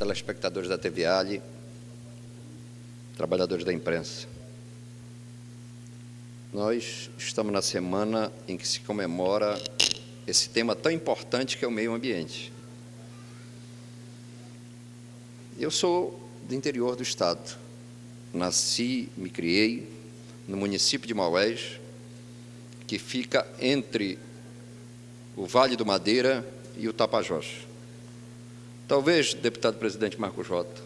telespectadores da TV Ali, trabalhadores da imprensa. Nós estamos na semana em que se comemora esse tema tão importante que é o meio ambiente. Eu sou do interior do estado. Nasci, me criei no município de Maués, que fica entre o Vale do Madeira e o Tapajós. Talvez, deputado presidente Marcos Jota,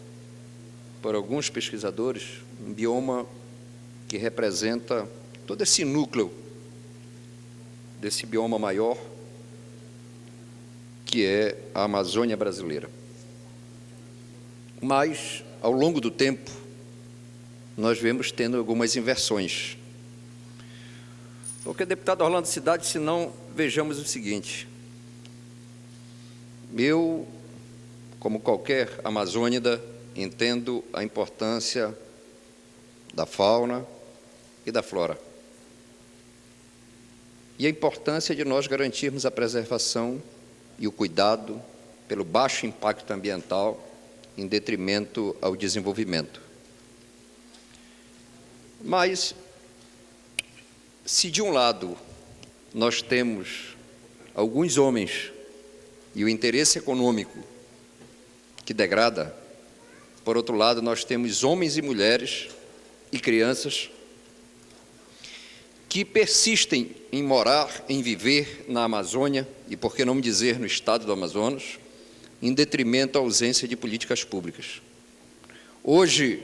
por alguns pesquisadores, um bioma que representa todo esse núcleo desse bioma maior, que é a Amazônia brasileira. Mas, ao longo do tempo, nós vemos tendo algumas inversões. Porque, deputado Orlando Cidade, se não, vejamos o seguinte: eu, como qualquer amazônida, entendo a importância da fauna e da flora. E a importância de nós garantirmos a preservação e o cuidado pelo baixo impacto ambiental em detrimento ao desenvolvimento. Mas, se de um lado nós temos alguns homens e o interesse econômico que degrada, por outro lado nós temos homens e mulheres e crianças que persistem em morar, em viver na Amazônia, e por que não dizer no estado do Amazonas, em detrimento à ausência de políticas públicas. Hoje,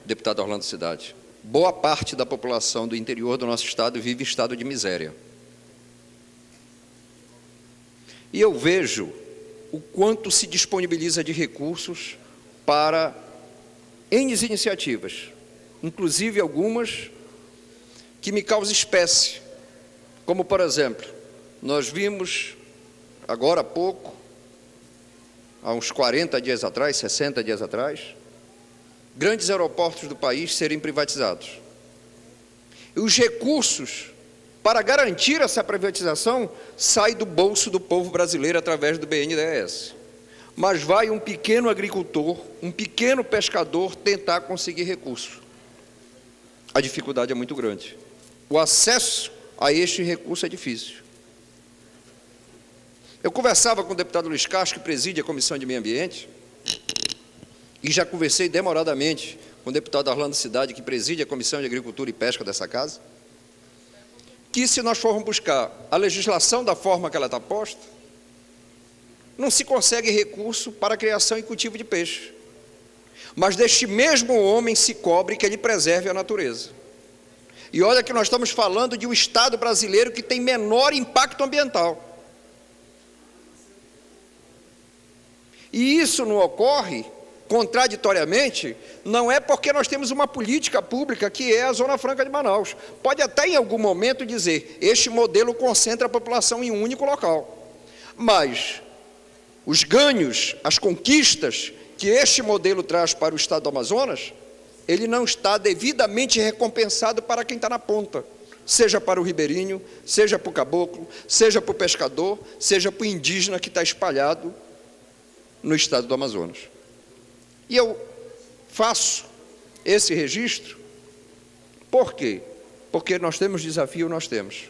deputado Orlando Cidade, boa parte da população do interior do nosso estado vive em estado de miséria. E eu vejo o quanto se disponibiliza de recursos para N iniciativas, inclusive algumas que me causam espécie, como, por exemplo, nós vimos agora há pouco, há uns 40 dias atrás, 60 dias atrás, grandes aeroportos do país serem privatizados. E os recursos para garantir essa privatização saem do bolso do povo brasileiro através do BNDES. Mas vai um pequeno agricultor, um pequeno pescador tentar conseguir recurso. A dificuldade é muito grande. O acesso a este recurso é difícil. Eu conversava com o deputado Luiz Castro, que preside a Comissão de Meio Ambiente, e já conversei demoradamente com o deputado Orlando Cidade, que preside a Comissão de Agricultura e Pesca dessa casa, que se nós formos buscar a legislação da forma que ela está posta, não se consegue recurso para a criação e cultivo de peixe. Mas deste mesmo homem se cobre que ele preserve a natureza. E olha que nós estamos falando de um estado brasileiro que tem menor impacto ambiental. E isso não ocorre, contraditoriamente, não é porque nós temos uma política pública que é a Zona Franca de Manaus. Pode até em algum momento dizer, este modelo concentra a população em um único local. Mas os ganhos, as conquistas que este modelo traz para o estado do Amazonas, ele não está devidamente recompensado para quem está na ponta, seja para o ribeirinho, seja para o caboclo, seja para o pescador, seja para o indígena que está espalhado no estado do Amazonas. E eu faço esse registro, por quê? Porque nós temos desafio, nós temos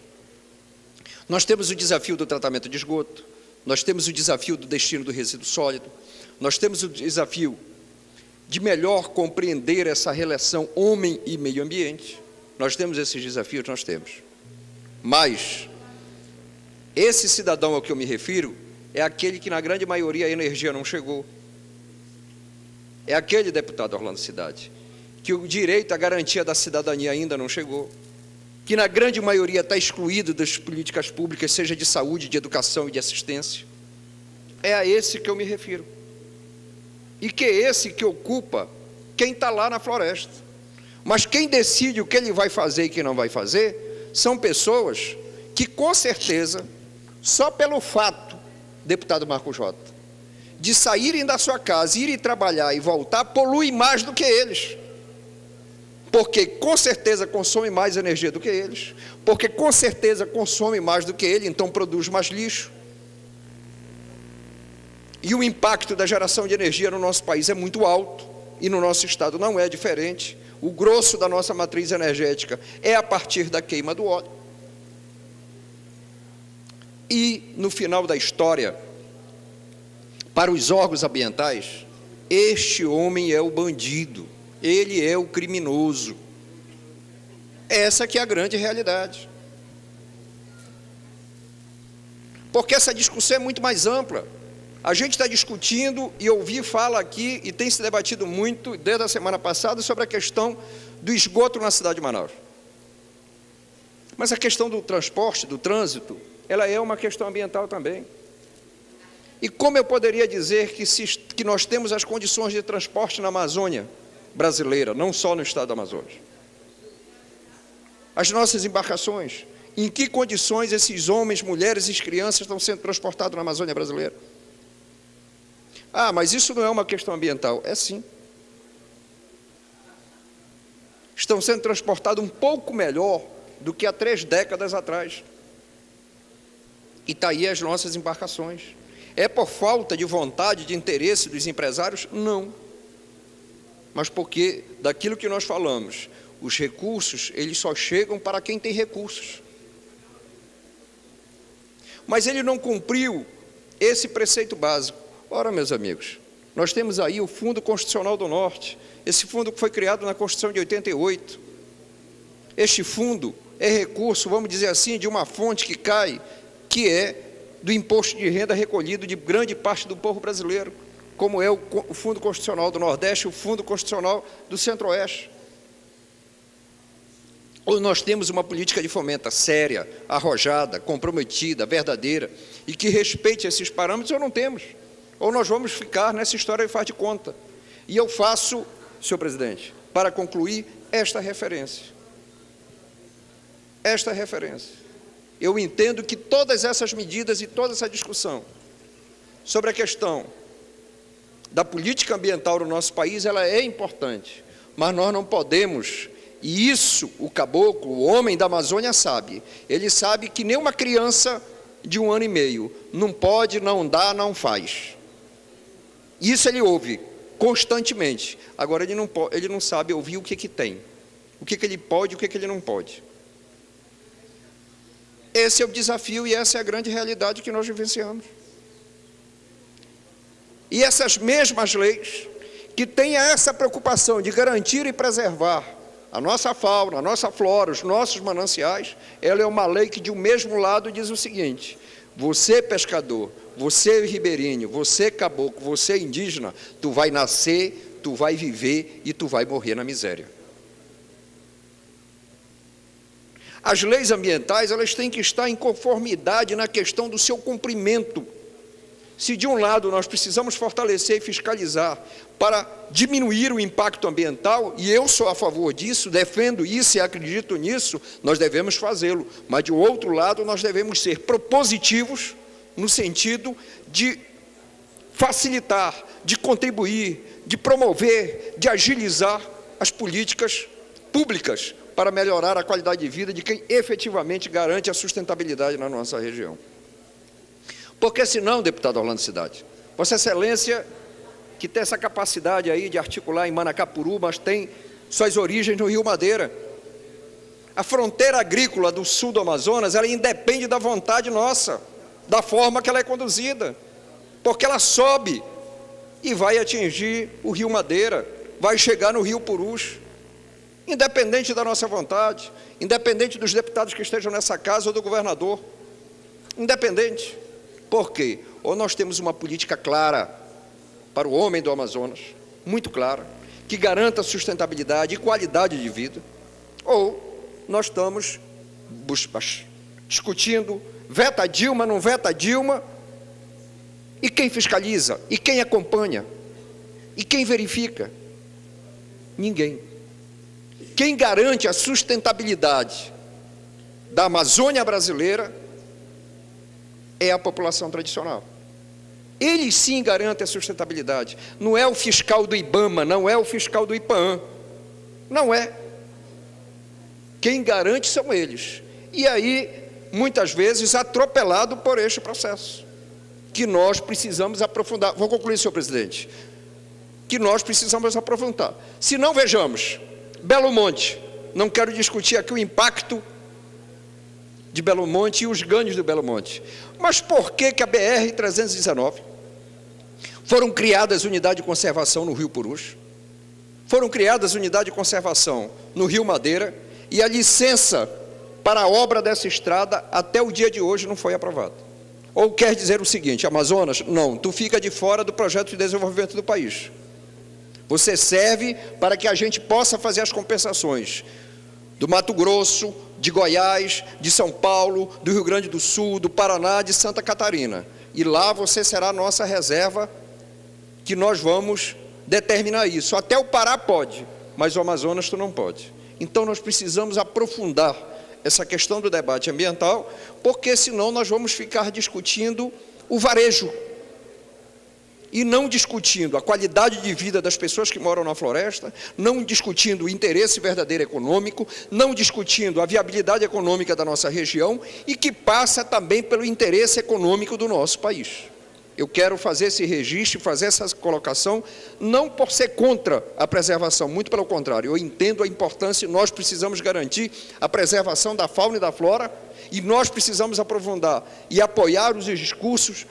o desafio do tratamento de esgoto, nós temos o desafio do destino do resíduo sólido, nós temos o desafio de melhor compreender essa relação homem e meio ambiente. Nós temos esses desafios, nós temos. Mas esse cidadão ao que eu me refiro é aquele que na grande maioria a energia não chegou. É aquele, deputado Orlando Cidade, que o direito à garantia da cidadania ainda não chegou, que na grande maioria está excluído das políticas públicas, seja de saúde, de educação e de assistência. É a esse que eu me refiro. E que é esse que ocupa quem está lá na floresta. Mas quem decide o que ele vai fazer e o que não vai fazer, são pessoas que, com certeza, só pelo fato, deputado Marcos Jota, de saírem da sua casa, irem trabalhar e voltar, poluem mais do que eles. Porque, com certeza, consome mais energia do que eles. Porque, com certeza, consome mais do que ele, então produz mais lixo. E o impacto da geração de energia no nosso país é muito alto, e no nosso estado não é diferente. O grosso da nossa matriz energética é a partir da queima do óleo. E, no final da história, para os órgãos ambientais, este homem é o bandido, ele é o criminoso. Essa que é a grande realidade. Porque essa discussão é muito mais ampla. A gente está discutindo, e ouvi fala aqui, e tem se debatido muito, desde a semana passada, sobre a questão do esgoto na cidade de Manaus. Mas a questão do transporte, do trânsito, ela é uma questão ambiental também. E como eu poderia dizer que nós temos as condições de transporte na Amazônia brasileira, não só no estado do Amazonas? As nossas embarcações, em que condições esses homens, mulheres e crianças estão sendo transportados na Amazônia brasileira? Ah, mas isso não é uma questão ambiental. É sim. Estão sendo transportados um pouco melhor do que há 3 décadas atrás. E está aí as nossas embarcações. É por falta de vontade, de interesse dos empresários? Não. Mas porque, daquilo que nós falamos, os recursos, eles só chegam para quem tem recursos. Mas ele não cumpriu esse preceito básico. Ora, meus amigos, nós temos aí o Fundo Constitucional do Norte, esse fundo que foi criado na Constituição de 88. Este fundo é recurso, vamos dizer assim, de uma fonte que cai, que é do imposto de renda recolhido de grande parte do povo brasileiro, como é o Fundo Constitucional do Nordeste, o Fundo Constitucional do Centro-Oeste. Ou nós temos uma política de fomento séria, arrojada, comprometida, verdadeira, e que respeite esses parâmetros, ou não temos. Ou nós vamos ficar nessa história de faz de conta. E eu faço, senhor presidente, para concluir, esta referência. Esta referência. Eu entendo que todas essas medidas e toda essa discussão sobre a questão da política ambiental no nosso país, ela é importante, mas nós não podemos, e isso o caboclo, o homem da Amazônia sabe, ele sabe que nem uma criança de 1 ano e meio, não pode, não dá, não faz. Isso ele ouve constantemente. Agora ele não sabe ouvir o que tem, o que ele pode e o que ele não pode. Esse é o desafio e essa é a grande realidade que nós vivenciamos. E essas mesmas leis que têm essa preocupação de garantir e preservar a nossa fauna, a nossa flora, os nossos mananciais, ela é uma lei que de um mesmo lado diz o seguinte: você pescador, você ribeirinho, você caboclo, você indígena, tu vai nascer, tu vai viver e tu vai morrer na miséria. As leis ambientais, elas têm que estar em conformidade na questão do seu cumprimento. Se de um lado nós precisamos fortalecer e fiscalizar para diminuir o impacto ambiental, e eu sou a favor disso, defendo isso e acredito nisso, nós devemos fazê-lo. Mas de outro lado nós devemos ser propositivos no sentido de facilitar, de contribuir, de promover, de agilizar as políticas públicas para melhorar a qualidade de vida de quem efetivamente garante a sustentabilidade na nossa região. Porque senão, deputado Orlando Cidade, Vossa Excelência, que tem essa capacidade aí de articular em Manacapuru, mas tem suas origens no Rio Madeira. A fronteira agrícola do sul do Amazonas, ela independe da vontade nossa, da forma que ela é conduzida, porque ela sobe e vai atingir o Rio Madeira, vai chegar no Rio Purus, independente da nossa vontade, independente dos deputados que estejam nessa casa ou do governador, independente. Por quê? Ou nós temos uma política clara para o homem do Amazonas, muito clara, que garanta sustentabilidade e qualidade de vida, ou nós estamos discutindo, veta Dilma, não veta Dilma, e quem fiscaliza, e quem acompanha, e quem verifica? Ninguém. Quem garante a sustentabilidade da Amazônia brasileira é a população tradicional. Eles sim garantem a sustentabilidade. Não é o fiscal do IBAMA, não é o fiscal do IPAAM. Não é. Quem garante são eles. E aí, muitas vezes, atropelado por este processo. que nós precisamos aprofundar. Vou concluir, senhor presidente. Que nós precisamos aprofundar. Se não, vejamos, Belo Monte, não quero discutir aqui o impacto de Belo Monte e os ganhos do Belo Monte, mas por que a BR-319 foram criadas unidades de conservação no Rio Purus, foram criadas unidades de conservação no Rio Madeira, e a licença para a obra dessa estrada até o dia de hoje não foi aprovada? Ou quer dizer o seguinte: Amazonas, não, tu fica de fora do projeto de desenvolvimento do país. Você serve para que a gente possa fazer as compensações do Mato Grosso, de Goiás, de São Paulo, do Rio Grande do Sul, do Paraná, de Santa Catarina. E lá você será a nossa reserva, que nós vamos determinar isso. Até o Pará pode, mas o Amazonas tu não pode. Então nós precisamos aprofundar essa questão do debate ambiental, porque senão nós vamos ficar discutindo o varejo, e não discutindo a qualidade de vida das pessoas que moram na floresta, não discutindo o interesse verdadeiro econômico, não discutindo a viabilidade econômica da nossa região, e que passa também pelo interesse econômico do nosso país. Eu quero fazer esse registro, fazer essa colocação, não por ser contra a preservação, muito pelo contrário, eu entendo a importância, nós precisamos garantir a preservação da fauna e da flora, e nós precisamos aprofundar e apoiar os discursos,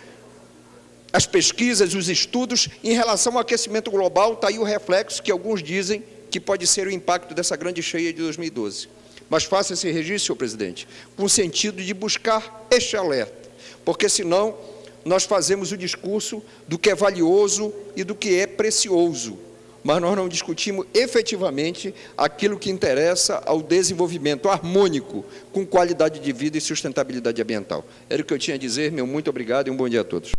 as pesquisas, os estudos em relação ao aquecimento global. Está aí o reflexo que alguns dizem que pode ser o impacto dessa grande cheia de 2012. Mas faça esse registro, senhor presidente, com o sentido de buscar este alerta, porque senão nós fazemos o discurso do que é valioso e do que é precioso, mas nós não discutimos efetivamente aquilo que interessa ao desenvolvimento harmônico com qualidade de vida e sustentabilidade ambiental. Era o que eu tinha a dizer. Meu muito obrigado e um bom dia a todos.